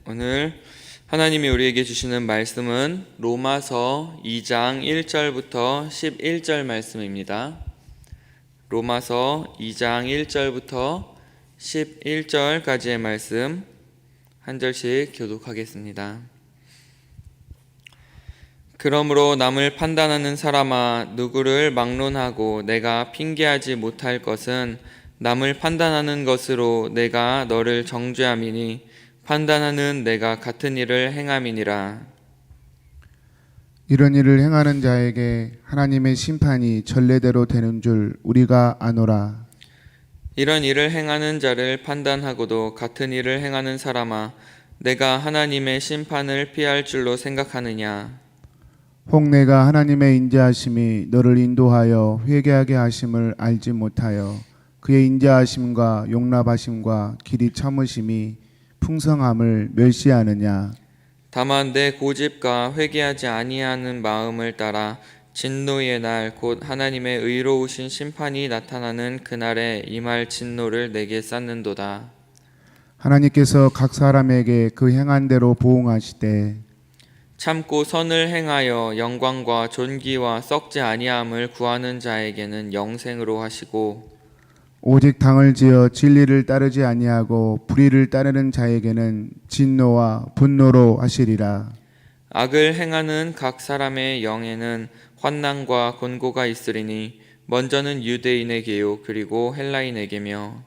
오늘 하나님이 우리에게 주시는 말씀은 로마서 2장 1절부터 11절 말씀입니다. 로마서 2장 1절부터 11절까지의 말씀 한 절씩 교독하겠습니다. 그러므로 남을 판단하는 사람아, 누구를 막론하고 내가 핑계하지 못할 것은 남을 판단하는 것으로 내가 너를 정죄함이니 판단하는 내가 같은 일을 행함이니라. 이런 일을 행하는 자에게 하나님의 심판이 전례대로 되는 줄 우리가 아노라. 이런 일을 행하는 자를 판단하고도 같은 일을 행하는 사람아, 내가 하나님의 심판을 피할 줄로 생각하느냐. 혹 내가 하나님의 인자하심이 너를 인도하여 회개하게 하심을 알지 못하여 그의 인자하심과 용납하심과 길이 참으심이 풍성함을 멸시하느냐. 다만 내 고집과 회개하지 아니하는 마음을 따라 진노의 날 곧 하나님의 의로우신 심판이 나타나는 그날에 임할 진노를 내게 쌓는도다. 하나님께서 각 사람에게 그 행한 대로 보응하시되 참고 선을 행하여 영광과 존귀와 썩지 아니함을 구하는 자에게는 영생으로 하시고, 오직 당을 지어 진리를 따르지 아니하고 불의를 따르는 자에게는 진노와 분노로 하시리라. 악을 행하는 각 사람의 영에는 환난과 곤고가 있으리니 먼저는 유대인에게요 그리고 헬라인에게며,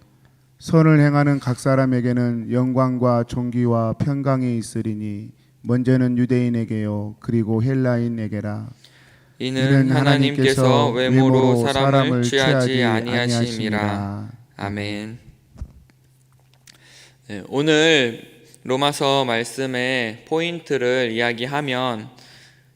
선을 행하는 각 사람에게는 영광과 존귀와 평강이 있으리니 먼저는 유대인에게요 그리고 헬라인에게라. 이는 하나님께서 외모로 사람을 취하지 아니하심이라. 아멘. 오늘 로마서 말씀의 포인트를 이야기하면,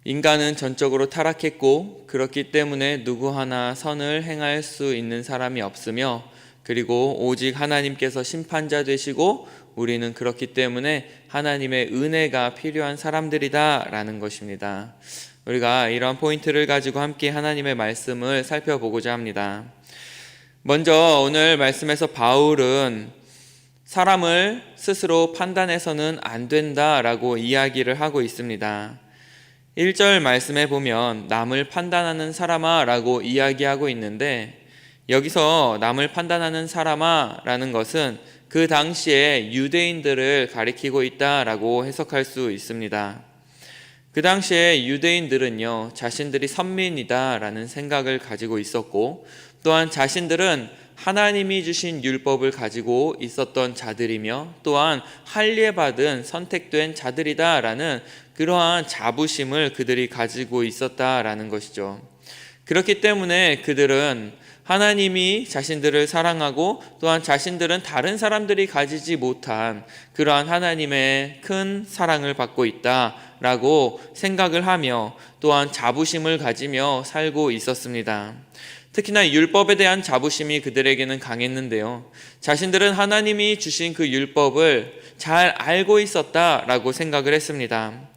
인간은 전적으로 타락했고 그렇기 때문에 누구 하나 선을 행할 수 있는 사람이 없으며, 그리고 오직 하나님께서 심판자 되시고 우리는 그렇기 때문에 하나님의 은혜가 필요한 사람들이다 라는 것입니다. 우리가 이런 포인트를 가지고 함께 하나님의 말씀을 살펴보고자 합니다. 먼저 오늘 말씀에서 바울은 사람을 스스로 판단해서는 안 된다라고 이야기를 하고 있습니다. 1절 말씀에 보면 남을 판단하는 사람아 라고 이야기하고 있는데, 여기서 남을 판단하는 사람아 라는 것은 그 당시에 유대인들을 가리키고 있다라고 해석할 수 있습니다. 그 당시에 유대인들은요, 자신들이 선민이다라는 생각을 가지고 있었고, 또한 자신들은 하나님이 주신 율법을 가지고 있었던 자들이며, 또한 할례받은 선택된 자들이다라는 그러한 자부심을 그들이 가지고 있었다라는 것이죠. 그렇기 때문에 그들은 하나님이 자신들을 사랑하고 또한 자신들은 다른 사람들이 가지지 못한 그러한 하나님의 큰 사랑을 받고 있다라고 생각을 하며 또한 자부심을 가지며 살고 있었습니다. 특히나 율법에 대한 자부심이 그들에게는 강했는데요, 자신들은 하나님이 주신 그 율법을 잘 알고 있었다라고 생각을 했습니다.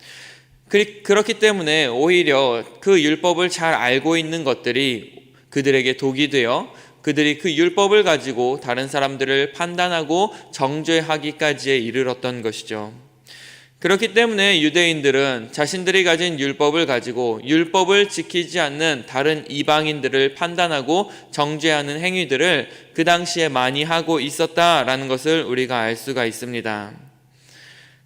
그렇기 때문에 오히려 그 율법을 잘 알고 있는 것들이 그들에게 독이 되어 그들이 그 율법을 가지고 다른 사람들을 판단하고 정죄하기까지에 이르렀던 것이죠. 그렇기 때문에 유대인들은 자신들이 가진 율법을 가지고 율법을 지키지 않는 다른 이방인들을 판단하고 정죄하는 행위들을 그 당시에 많이 하고 있었다라는 것을 우리가 알 수가 있습니다.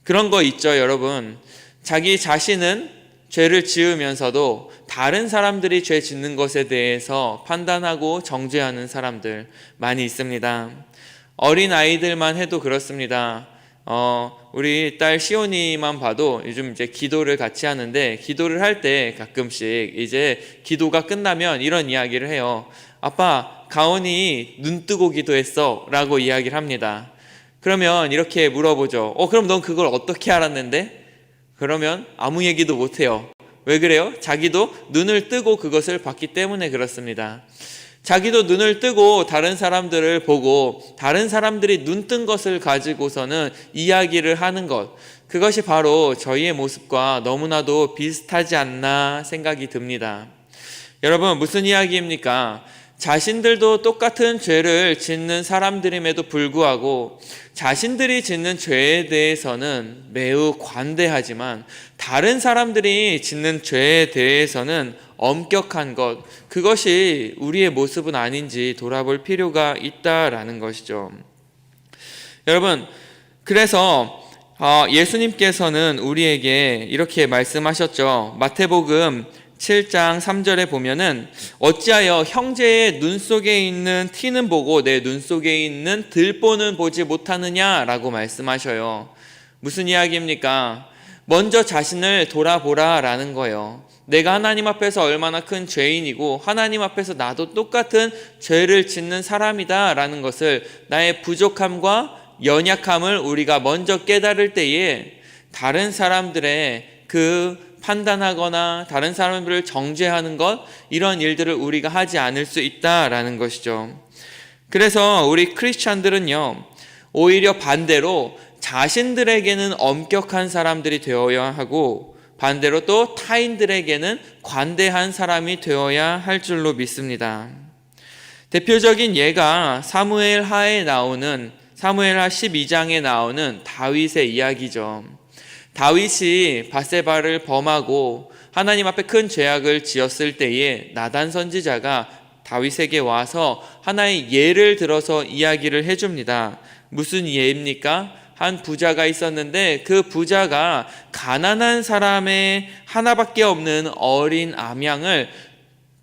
그런 거 있죠, 여러분. 자기 자신은 죄를 지으면서도 다른 사람들이 죄 짓는 것에 대해서 판단하고 정죄하는 사람들 많이 있습니다. 어린 아이들만 해도 그렇습니다. 우리 딸 시온이만 봐도 요즘 이제 기도를 같이 하는데, 기도를 할 때 가끔씩 이제 기도가 끝나면 이런 이야기를 해요. 아빠, 가온이 눈 뜨고 기도했어 라고 이야기를 합니다. 그러면 이렇게 물어보죠. 그럼 넌 그걸 어떻게 알았는데? 그러면 아무 얘기도 못해요. 왜 그래요? 자기도 눈을 뜨고 그것을 봤기 때문에 그렇습니다. 자기도 눈을 뜨고 다른 사람들을 보고 다른 사람들이 눈 뜬 것을 가지고서는 이야기를 하는 것, 그것이 바로 저희의 모습과 너무나도 비슷하지 않나 생각이 듭니다. 여러분, 무슨 이야기입니까? 자신들도 똑같은 죄를 짓는 사람들임에도 불구하고 자신들이 짓는 죄에 대해서는 매우 관대하지만 다른 사람들이 짓는 죄에 대해서는 엄격한 것, 그것이 우리의 모습은 아닌지 돌아볼 필요가 있다라는 것이죠. 여러분, 그래서 예수님께서는 우리에게 이렇게 말씀하셨죠. 마태복음 7장 3절에 보면은 어찌하여 형제의 눈 속에 있는 티는 보고 내 눈 속에 있는 들보는 보지 못하느냐라고 말씀하셔요. 무슨 이야기입니까? 먼저 자신을 돌아보라라는 거예요. 내가 하나님 앞에서 얼마나 큰 죄인이고 하나님 앞에서 나도 똑같은 죄를 짓는 사람이다라는 것을, 나의 부족함과 연약함을 우리가 먼저 깨달을 때에 다른 사람들의 그 판단하거나 다른 사람들을 정죄하는 것, 이런 일들을 우리가 하지 않을 수 있다라는 것이죠. 그래서 우리 크리스찬들은요, 오히려 반대로 자신들에게는 엄격한 사람들이 되어야 하고 반대로 또 타인들에게는 관대한 사람이 되어야 할 줄로 믿습니다. 대표적인 예가 사무엘하 12장에 나오는 다윗의 이야기죠. 다윗이 밧세바를 범하고 하나님 앞에 큰 죄악을 지었을 때에 나단 선지자가 다윗에게 와서 하나의 예를 들어서 이야기를 해줍니다. 무슨 예입니까? 한 부자가 있었는데 그 부자가 가난한 사람의 하나밖에 없는 어린 암양을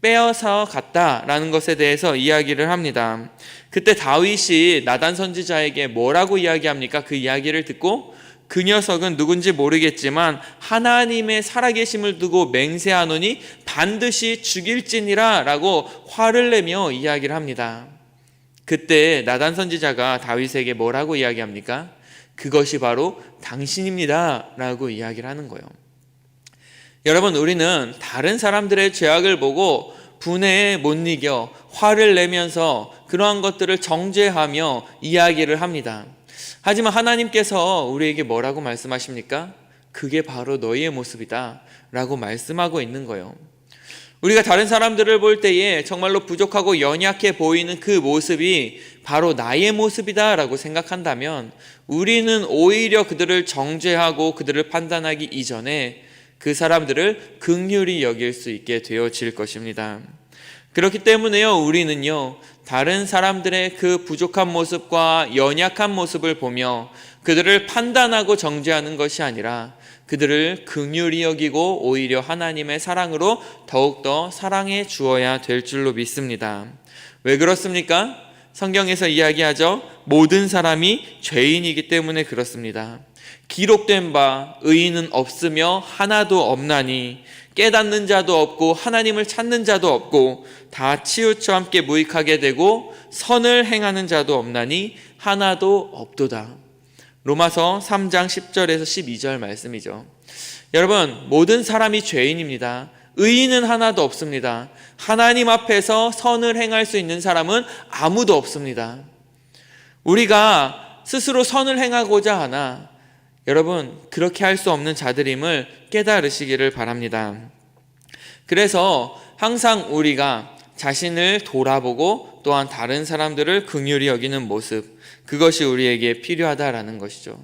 빼어서 갔다라는 것에 대해서 이야기를 합니다. 그때 다윗이 나단 선지자에게 뭐라고 이야기합니까? 그 이야기를 듣고 그 녀석은 누군지 모르겠지만 하나님의 살아계심을 두고 맹세하노니 반드시 죽일지니라 라고 화를 내며 이야기를 합니다. 그때 나단 선지자가 다윗에게 뭐라고 이야기합니까? 그것이 바로 당신입니다 라고 이야기를 하는 거예요. 여러분, 우리는 다른 사람들의 죄악을 보고 분해에 못 이겨 화를 내면서 그러한 것들을 정죄하며 이야기를 합니다. 하지만 하나님께서 우리에게 뭐라고 말씀하십니까? 그게 바로 너희의 모습이다 라고 말씀하고 있는 거예요. 우리가 다른 사람들을 볼 때에 정말로 부족하고 연약해 보이는 그 모습이 바로 나의 모습이다 라고 생각한다면 우리는 오히려 그들을 정죄하고 그들을 판단하기 이전에 그 사람들을 긍휼히 여길 수 있게 되어질 것입니다. 그렇기 때문에요, 우리는요, 다른 사람들의 그 부족한 모습과 연약한 모습을 보며 그들을 판단하고 정죄하는 것이 아니라 그들을 긍휼히 여기고 오히려 하나님의 사랑으로 더욱더 사랑해 주어야 될 줄로 믿습니다. 왜 그렇습니까? 성경에서 이야기하죠. 모든 사람이 죄인이기 때문에 그렇습니다. 기록된 바 의인은 없으며 하나도 없나니 깨닫는 자도 없고 하나님을 찾는 자도 없고 다 치우쳐 함께 무익하게 되고 선을 행하는 자도 없나니 하나도 없도다. 로마서 3장 10절에서 12절 말씀이죠. 여러분, 모든 사람이 죄인입니다. 의인은 하나도 없습니다. 하나님 앞에서 선을 행할 수 있는 사람은 아무도 없습니다. 우리가 스스로 선을 행하고자 하나 여러분, 그렇게 할 수 없는 자들임을 깨달으시기를 바랍니다. 그래서 항상 우리가 자신을 돌아보고 또한 다른 사람들을 긍휼히 여기는 모습, 그것이 우리에게 필요하다라는 것이죠.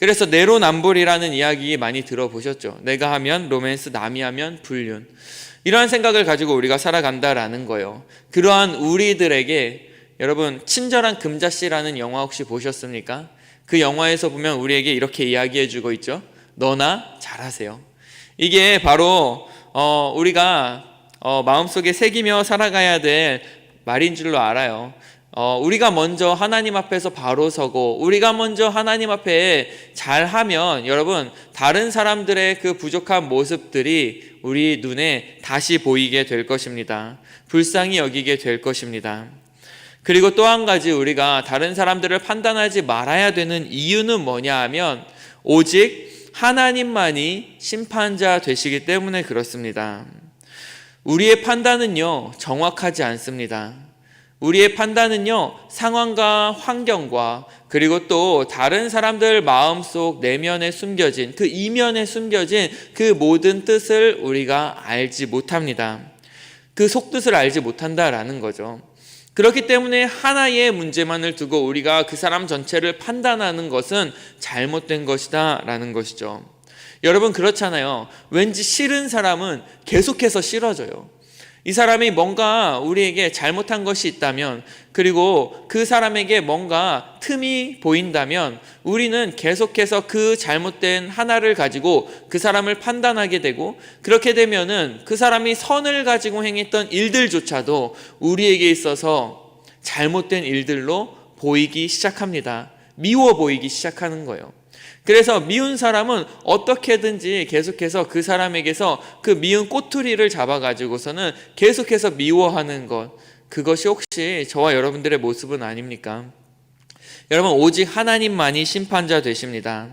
그래서 내로남불이라는 이야기 많이 들어보셨죠. 내가 하면 로맨스, 남이 하면 불륜, 이러한 생각을 가지고 우리가 살아간다라는 거예요. 그러한 우리들에게 여러분, 친절한 금자씨라는 영화 혹시 보셨습니까? 그 영화에서 보면 우리에게 이렇게 이야기해주고 있죠. 너나 잘하세요. 이게 바로 우리가 마음속에 새기며 살아가야 될 말인 줄로 알아요. 우리가 먼저 하나님 앞에서 바로 서고 우리가 먼저 하나님 앞에 잘하면 여러분, 다른 사람들의 그 부족한 모습들이 우리 눈에 다시 보이게 될 것입니다. 불쌍히 여기게 될 것입니다. 그리고 또 한 가지, 우리가 다른 사람들을 판단하지 말아야 되는 이유는 뭐냐 하면 오직 하나님만이 심판자 되시기 때문에 그렇습니다. 우리의 판단은요, 정확하지 않습니다. 우리의 판단은요, 상황과 환경과 그리고 또 다른 사람들 마음속 내면에 숨겨진 그 이면에 숨겨진 그 모든 뜻을 우리가 알지 못합니다. 그 속뜻을 알지 못한다라는 거죠. 그렇기 때문에 하나의 문제만을 두고 우리가 그 사람 전체를 판단하는 것은 잘못된 것이다 라는 것이죠. 여러분 그렇잖아요. 왠지 싫은 사람은 계속해서 싫어져요. 이 사람이 뭔가 우리에게 잘못한 것이 있다면, 그리고 그 사람에게 뭔가 틈이 보인다면 우리는 계속해서 그 잘못된 하나를 가지고 그 사람을 판단하게 되고, 그렇게 되면은 그 사람이 선을 가지고 행했던 일들조차도 우리에게 있어서 잘못된 일들로 보이기 시작합니다. 미워 보이기 시작하는 거예요. 그래서 미운 사람은 어떻게든지 계속해서 그 사람에게서 그 미운 꼬투리를 잡아가지고서는 계속해서 미워하는 것, 그것이 혹시 저와 여러분들의 모습은 아닙니까? 여러분, 오직 하나님만이 심판자 되십니다.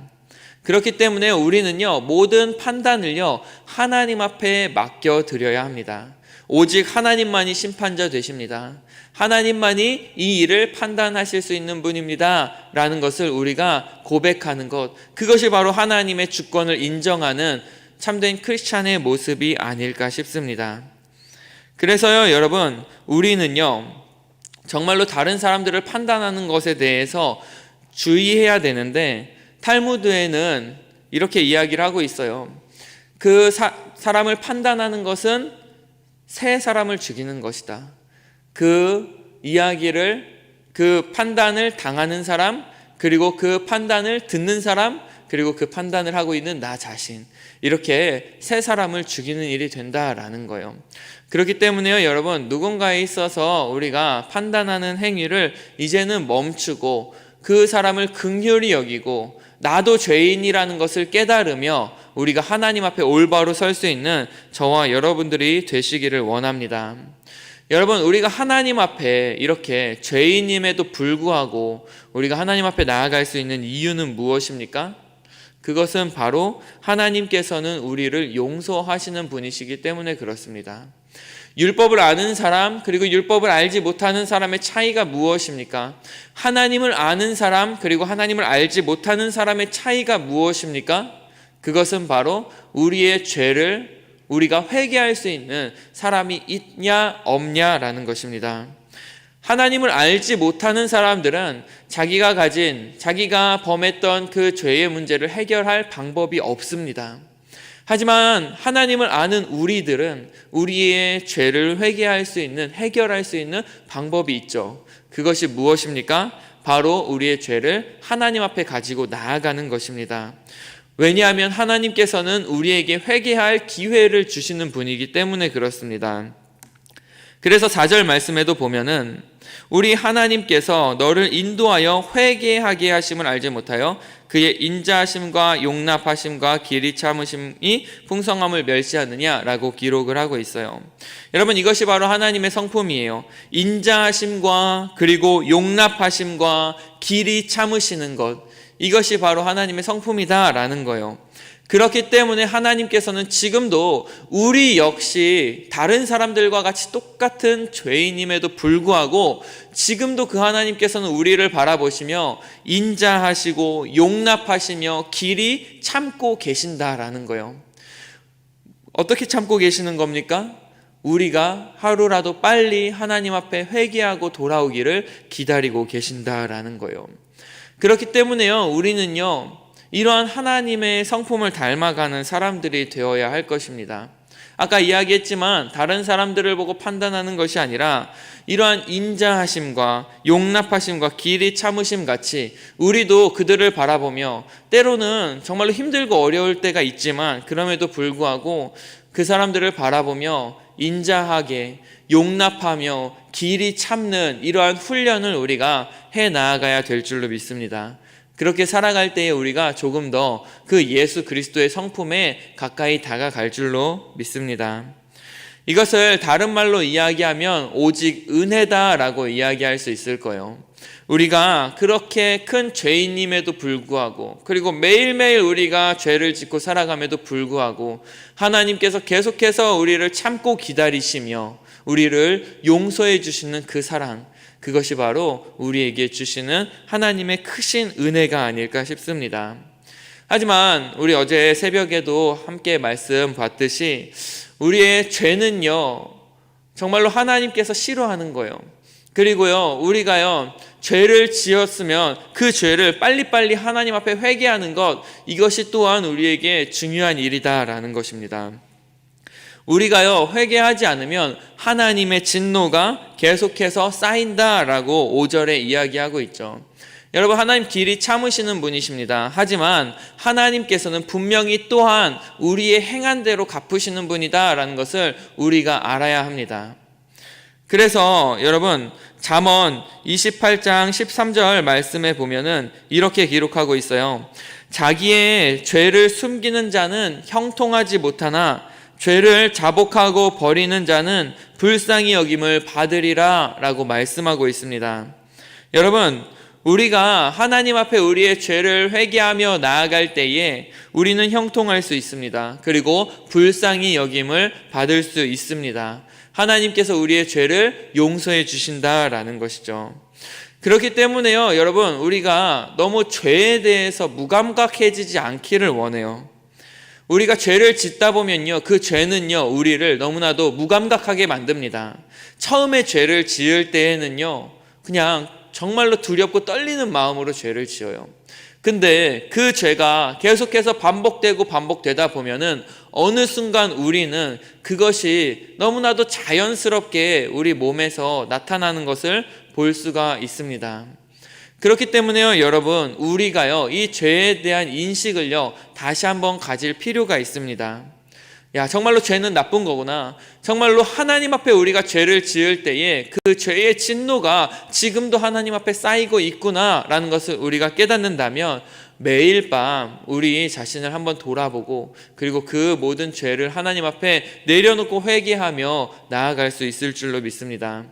그렇기 때문에 우리는요, 모든 판단을요, 하나님 앞에 맡겨드려야 합니다. 오직 하나님만이 심판자 되십니다. 하나님만이 이 일을 판단하실 수 있는 분입니다 라는 것을 우리가 고백하는 것, 그것이 바로 하나님의 주권을 인정하는 참된 크리스찬의 모습이 아닐까 싶습니다. 그래서요, 여러분, 우리는요 정말로 다른 사람들을 판단하는 것에 대해서 주의해야 되는데, 탈무드에는 이렇게 이야기를 하고 있어요. 그 사람을 판단하는 것은 새 사람을 죽이는 것이다. 그 이야기를, 그 판단을 당하는 사람, 그리고 그 판단을 듣는 사람, 그리고 그 판단을 하고 있는 나 자신, 이렇게 새 사람을 죽이는 일이 된다라는 거예요. 그렇기 때문에요, 여러분, 누군가에 있어서 우리가 판단하는 행위를 이제는 멈추고 그 사람을 긍휼히 여기고 나도 죄인이라는 것을 깨달으며 우리가 하나님 앞에 올바로 설 수 있는 저와 여러분들이 되시기를 원합니다. 여러분, 우리가 하나님 앞에 이렇게 죄인임에도 불구하고 우리가 하나님 앞에 나아갈 수 있는 이유는 무엇입니까? 그것은 바로 하나님께서는 우리를 용서하시는 분이시기 때문에 그렇습니다. 율법을 아는 사람, 그리고 율법을 알지 못하는 사람의 차이가 무엇입니까? 하나님을 아는 사람, 그리고 하나님을 알지 못하는 사람의 차이가 무엇입니까? 그것은 바로 우리의 죄를 우리가 회개할 수 있는 사람이 있냐 없냐라는 것입니다. 하나님을 알지 못하는 사람들은 자기가 범했던 그 죄의 문제를 해결할 방법이 없습니다. 하지만 하나님을 아는 우리들은 우리의 죄를 회개할 수 있는, 해결할 수 있는 방법이 있죠. 그것이 무엇입니까? 바로 우리의 죄를 하나님 앞에 가지고 나아가는 것입니다. 왜냐하면 하나님께서는 우리에게 회개할 기회를 주시는 분이기 때문에 그렇습니다. 그래서 4절 말씀에도 보면은 우리 하나님께서 너를 인도하여 회개하게 하심을 알지 못하여 그의 인자하심과 용납하심과 길이 참으심이 풍성함을 멸시하느냐라고 기록을 하고 있어요. 여러분, 이것이 바로 하나님의 성품이에요. 인자하심과 그리고 용납하심과 길이 참으시는 것, 이것이 바로 하나님의 성품이다라는 거예요. 그렇기 때문에 하나님께서는 지금도 우리 역시 다른 사람들과 같이 똑같은 죄인임에도 불구하고 지금도 그 하나님께서는 우리를 바라보시며 인자하시고 용납하시며 길이 참고 계신다라는 거예요. 어떻게 참고 계시는 겁니까? 우리가 하루라도 빨리 하나님 앞에 회개하고 돌아오기를 기다리고 계신다라는 거예요. 그렇기 때문에요, 우리는요 이러한 하나님의 성품을 닮아가는 사람들이 되어야 할 것입니다. 아까 이야기했지만 다른 사람들을 보고 판단하는 것이 아니라 이러한 인자하심과 용납하심과 길이 참으심 같이 우리도 그들을 바라보며 때로는 정말로 힘들고 어려울 때가 있지만 그럼에도 불구하고 그 사람들을 바라보며 인자하게 용납하며 길이 참는 이러한 훈련을 우리가 해 나아가야 될 줄로 믿습니다. 그렇게 살아갈 때에 우리가 조금 더 그 예수 그리스도의 성품에 가까이 다가갈 줄로 믿습니다. 이것을 다른 말로 이야기하면 오직 은혜다라고 이야기할 수 있을 거예요. 우리가 그렇게 큰 죄인임에도 불구하고 그리고 매일매일 우리가 죄를 짓고 살아감에도 불구하고 하나님께서 계속해서 우리를 참고 기다리시며 우리를 용서해 주시는 그 사랑, 그것이 바로 우리에게 주시는 하나님의 크신 은혜가 아닐까 싶습니다. 하지만 우리 어제 새벽에도 함께 말씀 봤듯이 우리의 죄는요 정말로 하나님께서 싫어하는 거예요. 그리고요, 우리가요, 죄를 지었으면 그 죄를 빨리빨리 하나님 앞에 회개하는 것, 이것이 또한 우리에게 중요한 일이다라는 것입니다. 우리가요, 회개하지 않으면 하나님의 진노가 계속해서 쌓인다라고 5절에 이야기하고 있죠. 여러분, 하나님 길이 참으시는 분이십니다. 하지만 하나님께서는 분명히 또한 우리의 행한 대로 갚으시는 분이다라는 것을 우리가 알아야 합니다. 그래서 여러분, 잠언 28장 13절 말씀에 보면은 이렇게 기록하고 있어요. 자기의 죄를 숨기는 자는 형통하지 못하나 죄를 자복하고 버리는 자는 불쌍히 여김을 받으리라 라고 말씀하고 있습니다. 여러분, 우리가 하나님 앞에 우리의 죄를 회개하며 나아갈 때에 우리는 형통할 수 있습니다. 그리고 불쌍히 여김을 받을 수 있습니다. 하나님께서 우리의 죄를 용서해 주신다라는 것이죠. 그렇기 때문에요, 여러분, 우리가 너무 죄에 대해서 무감각해지지 않기를 원해요. 우리가 죄를 짓다 보면요, 그 죄는요, 우리를 너무나도 무감각하게 만듭니다. 처음에 죄를 지을 때에는요, 그냥 정말로 두렵고 떨리는 마음으로 죄를 지어요. 근데 그 죄가 계속해서 반복되다 보면은 어느 순간 우리는 그것이 너무나도 자연스럽게 우리 몸에서 나타나는 것을 볼 수가 있습니다. 그렇기 때문에요, 여러분, 우리가요, 이 죄에 대한 인식을요, 다시 한번 가질 필요가 있습니다. 야, 정말로 죄는 나쁜 거구나. 정말로 하나님 앞에 우리가 죄를 지을 때에 그 죄의 진노가 지금도 하나님 앞에 쌓이고 있구나라는 것을 우리가 깨닫는다면 매일 밤 우리 자신을 한번 돌아보고 그리고 그 모든 죄를 하나님 앞에 내려놓고 회개하며 나아갈 수 있을 줄로 믿습니다.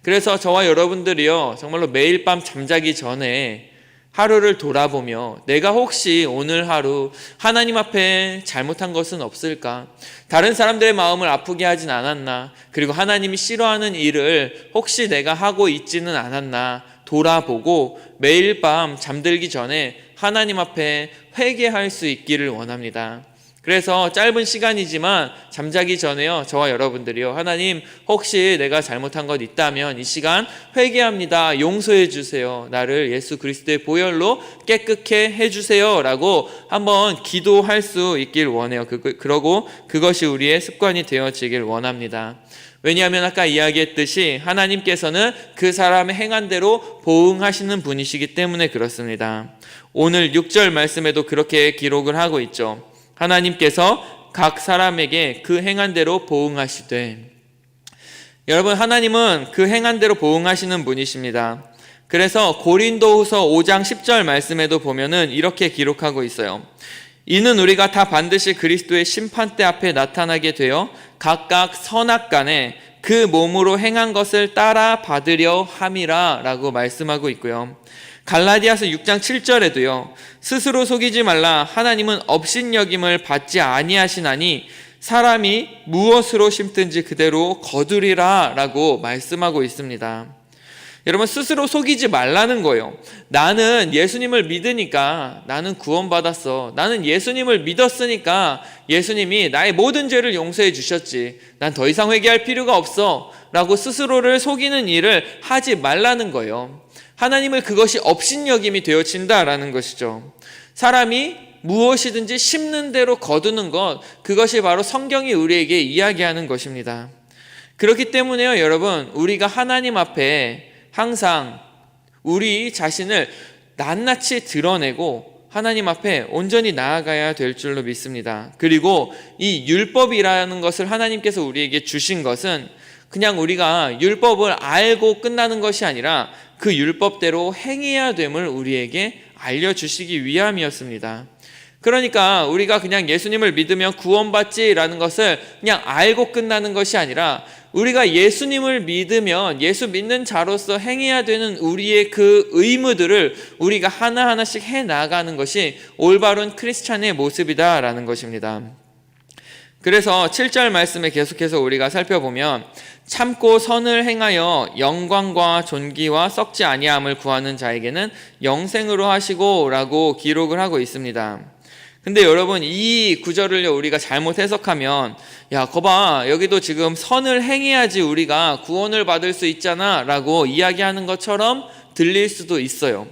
그래서 저와 여러분들이요, 정말로 매일 밤 잠자기 전에 하루를 돌아보며 내가 혹시 오늘 하루 하나님 앞에 잘못한 것은 없을까? 다른 사람들의 마음을 아프게 하진 않았나? 그리고 하나님이 싫어하는 일을 혹시 내가 하고 있지는 않았나? 돌아보고 매일 밤 잠들기 전에 하나님 앞에 회개할 수 있기를 원합니다. 그래서 짧은 시간이지만 잠자기 전에요, 저와 여러분들이요, 하나님, 혹시 내가 잘못한 것 있다면 이 시간 회개합니다. 용서해 주세요. 나를 예수 그리스도의 보혈로 깨끗게 해주세요 라고 한번 기도할 수 있길 원해요. 그러고 그것이 우리의 습관이 되어지길 원합니다. 왜냐하면 아까 이야기했듯이 하나님께서는 그 사람의 행한 대로 보응하시는 분이시기 때문에 그렇습니다. 오늘 6절 말씀에도 그렇게 기록을 하고 있죠. 하나님께서 각 사람에게 그 행한 대로 보응하시되, 여러분, 하나님은 그 행한 대로 보응하시는 분이십니다. 그래서 고린도후서 5장 10절 말씀에도 보면은 이렇게 기록하고 있어요. 이는 우리가 다 반드시 그리스도의 심판대 앞에 나타나게 되어 각각 선악간에 그 몸으로 행한 것을 따라 받으려 함이라 라고 말씀하고 있고요. 갈라디아서 6장 7절에도요. 스스로 속이지 말라. 하나님은 업신여김을 받지 아니하시나니 사람이 무엇으로 심든지 그대로 거두리라 라고 말씀하고 있습니다. 여러분, 스스로 속이지 말라는 거예요. 나는 예수님을 믿으니까 나는 구원받았어. 나는 예수님을 믿었으니까 예수님이 나의 모든 죄를 용서해 주셨지. 난 더 이상 회개할 필요가 없어 라고 스스로를 속이는 일을 하지 말라는 거예요. 하나님을 그것이 업신여김이 되어진다라는 것이죠. 사람이 무엇이든지 심는 대로 거두는 것, 그것이 바로 성경이 우리에게 이야기하는 것입니다. 그렇기 때문에요, 여러분, 우리가 하나님 앞에 항상 우리 자신을 낱낱이 드러내고 하나님 앞에 온전히 나아가야 될 줄로 믿습니다. 그리고 이 율법이라는 것을 하나님께서 우리에게 주신 것은 그냥 우리가 율법을 알고 끝나는 것이 아니라 그 율법대로 행해야 됨을 우리에게 알려주시기 위함이었습니다. 그러니까 우리가 그냥 예수님을 믿으면 구원받지라는 것을 그냥 알고 끝나는 것이 아니라 우리가 예수님을 믿으면 예수 믿는 자로서 행해야 되는 우리의 그 의무들을 우리가 하나하나씩 해나가는 것이 올바른 크리스찬의 모습이다라는 것입니다. 그래서 7절 말씀에 계속해서 우리가 살펴보면 참고 선을 행하여 영광과 존귀와 썩지 아니함을 구하는 자에게는 영생으로 하시고 라고 기록을 하고 있습니다. 근데 여러분, 이 구절을 우리가 잘못 해석하면, 야, 거봐, 여기도 지금 선을 행해야지 우리가 구원을 받을 수 있잖아 라고 이야기하는 것처럼 들릴 수도 있어요.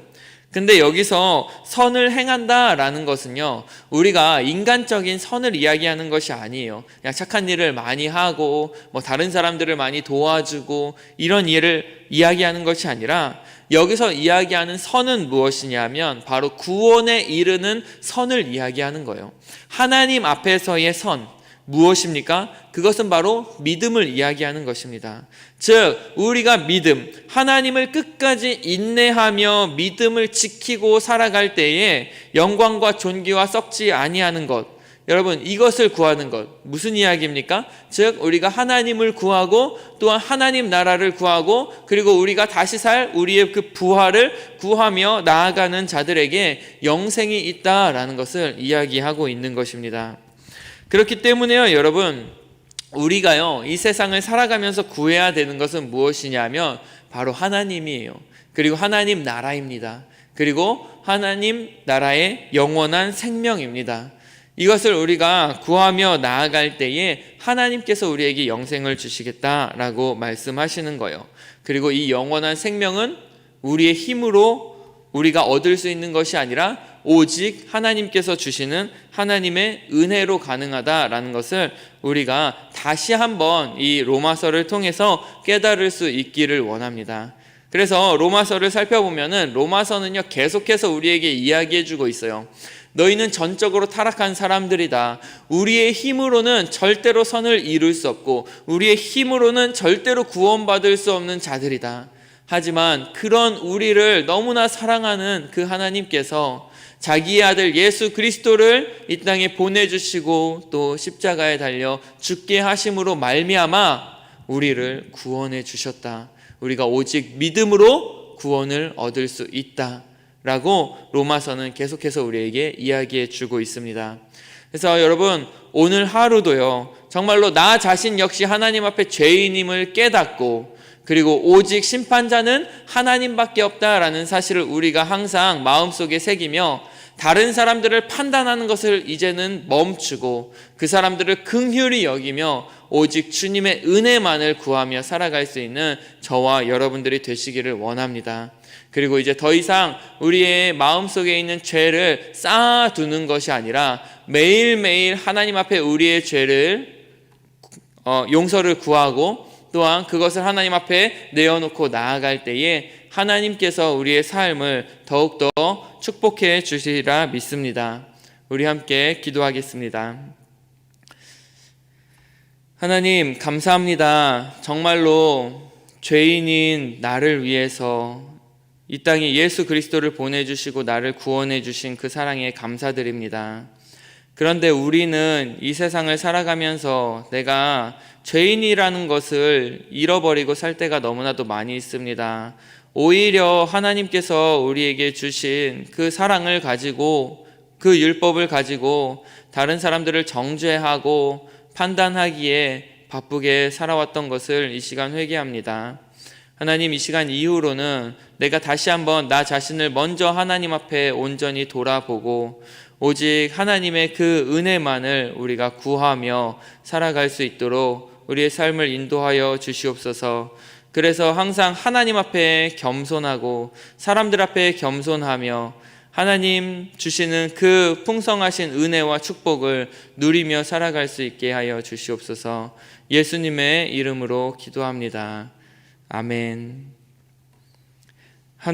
근데 여기서 선을 행한다 라는 것은요, 우리가 인간적인 선을 이야기하는 것이 아니에요. 그냥 착한 일을 많이 하고 다른 사람들을 많이 도와주고 이런 일을 이야기하는 것이 아니라, 여기서 이야기하는 선은 무엇이냐면 바로 구원에 이르는 선을 이야기하는 거예요. 하나님 앞에서의 선, 무엇입니까? 그것은 바로 믿음을 이야기하는 것입니다. 즉, 우리가 믿음, 하나님을 끝까지 인내하며 믿음을 지키고 살아갈 때에 영광과 존귀와 썩지 아니하는 것, 여러분, 이것을 구하는 것, 무슨 이야기입니까? 즉, 우리가 하나님을 구하고 또한 하나님 나라를 구하고, 그리고 우리가 다시 살 우리의 그 부활을 구하며 나아가는 자들에게 영생이 있다라는 것을 이야기하고 있는 것입니다. 그렇기 때문에요, 여러분, 우리가요, 이 세상을 살아가면서 구해야 되는 것은 무엇이냐면 바로 하나님이에요. 그리고 하나님 나라입니다. 그리고 하나님 나라의 영원한 생명입니다. 이것을 우리가 구하며 나아갈 때에 하나님께서 우리에게 영생을 주시겠다라고 말씀하시는 거예요. 그리고 이 영원한 생명은 우리의 힘으로 우리가 얻을 수 있는 것이 아니라 오직 하나님께서 주시는 하나님의 은혜로 가능하다라는 것을 우리가 다시 한번 이 로마서를 통해서 깨달을 수 있기를 원합니다. 그래서 로마서를 살펴보면은 로마서는요, 계속해서 우리에게 이야기해주고 있어요. 너희는 전적으로 타락한 사람들이다. 우리의 힘으로는 절대로 선을 이룰 수 없고 우리의 힘으로는 절대로 구원받을 수 없는 자들이다. 하지만 그런 우리를 너무나 사랑하는 그 하나님께서 자기의 아들 예수 그리스도를 이 땅에 보내주시고 또 십자가에 달려 죽게 하심으로 말미암아 우리를 구원해 주셨다. 우리가 오직 믿음으로 구원을 얻을 수 있다 라고 로마서는 계속해서 우리에게 이야기해 주고 있습니다. 그래서 여러분, 오늘 하루도요, 정말로 나 자신 역시 하나님 앞에 죄인임을 깨닫고, 그리고 오직 심판자는 하나님밖에 없다라는 사실을 우리가 항상 마음속에 새기며 다른 사람들을 판단하는 것을 이제는 멈추고 그 사람들을 긍휼히 여기며 오직 주님의 은혜만을 구하며 살아갈 수 있는 저와 여러분들이 되시기를 원합니다. 그리고 이제 더 이상 우리의 마음속에 있는 죄를 쌓아두는 것이 아니라 매일매일 하나님 앞에 우리의 죄를 용서를 구하고 또한 그것을 하나님 앞에 내어놓고 나아갈 때에 하나님께서 우리의 삶을 더욱더 축복해 주시리라 믿습니다. 우리 함께 기도하겠습니다. 하나님, 감사합니다. 정말로 죄인인 나를 위해서 이 땅에 예수 그리스도를 보내주시고 나를 구원해 주신 그 사랑에 감사드립니다. 그런데 우리는 이 세상을 살아가면서 내가 죄인이라는 것을 잃어버리고 살 때가 너무나도 많이 있습니다. 오히려 하나님께서 우리에게 주신 그 사랑을 가지고 그 율법을 가지고 다른 사람들을 정죄하고 판단하기에 바쁘게 살아왔던 것을 이 시간 회개합니다. 하나님, 이 시간 이후로는 내가 다시 한번 나 자신을 먼저 하나님 앞에 온전히 돌아보고 오직 하나님의 그 은혜만을 우리가 구하며 살아갈 수 있도록 우리의 삶을 인도하여 주시옵소서. 그래서 항상 하나님 앞에 겸손하고 사람들 앞에 겸손하며 하나님 주시는 그 풍성하신 은혜와 축복을 누리며 살아갈 수 있게 하여 주시옵소서. 예수님의 이름으로 기도합니다. 아멘.